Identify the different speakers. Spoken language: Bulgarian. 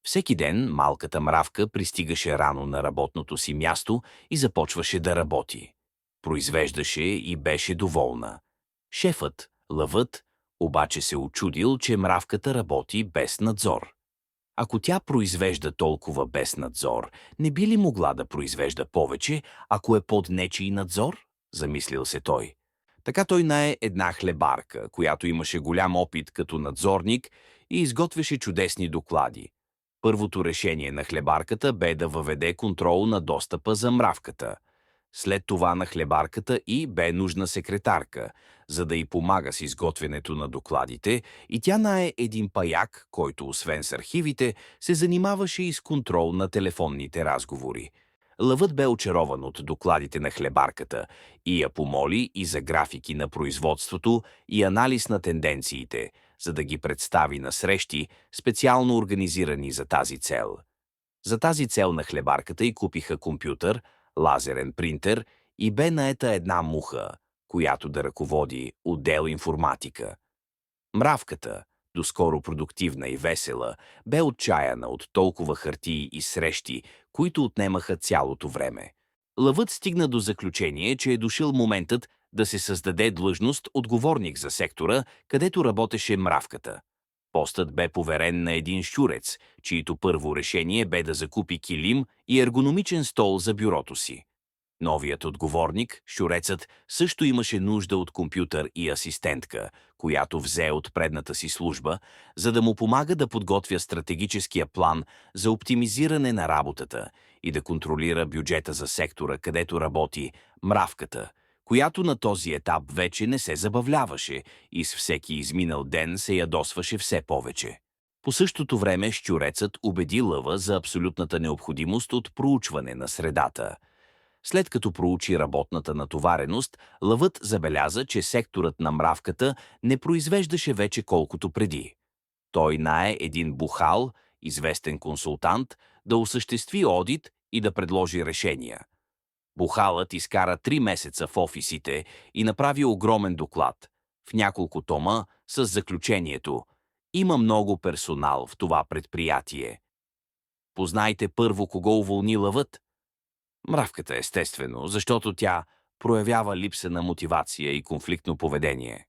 Speaker 1: Всеки ден малката мравка пристигаше рано на работното си място и започваше да работи. Произвеждаше и беше доволна. Шефът, лъвът, обаче се учудил, че мравката работи без надзор. Ако тя произвежда толкова без надзор, не би ли могла да произвежда повече, ако е под нечий надзор? Замислил се той. Така той нае една хлебарка, която имаше голям опит като надзорник и изготвяше чудесни доклади. Първото решение на хлебарката бе да въведе контрол на достъпа за мравката. След това на хлебарката и бе нужна секретарка, за да й помага с изготвянето на докладите, и тя нае един паяк, който освен с архивите, се занимаваше и с контрол на телефонните разговори. Лъвът бе очарован от докладите на хлебарката и я помоли и за графики на производството и анализ на тенденциите, за да ги представи на срещи, специално организирани за тази цел. За тази цел на хлебарката й купиха компютър, лазерен принтер и бе наета една муха, която да ръководи отдел информатика. Мравката, доскоро продуктивна и весела, бе отчаяна от толкова хартии и срещи, които отнемаха цялото време. Лъвът стигна до заключение, че е дошъл моментът да се създаде длъжност отговорник за сектора, където работеше мравката. Постът бе поверен на един щурец, чието първо решение бе да закупи килим и ергономичен стол за бюрото си. Новият отговорник, щурецът, също имаше нужда от компютър и асистентка, която взе от предната си служба, за да му помага да подготвя стратегическия план за оптимизиране на работата и да контролира бюджета за сектора, където работи мравката, която на този етап вече не се забавляваше и с всеки изминал ден се ядосваше все повече. По същото време щурецът убеди лъва за абсолютната необходимост от проучване на средата. След като проучи работната натовареност, лъвът забеляза, че секторът на мравката не произвеждаше вече колкото преди. Той нае един бухал, известен консултант, да осъществи одит и да предложи решения. Бухалът изкара 3 месеца в офисите и направи огромен доклад, в няколко тома, с заключението: има много персонал в това предприятие. Познайте първо кого уволни лъвът. Мравката, естествено, защото тя проявява липса на мотивация и конфликтно поведение.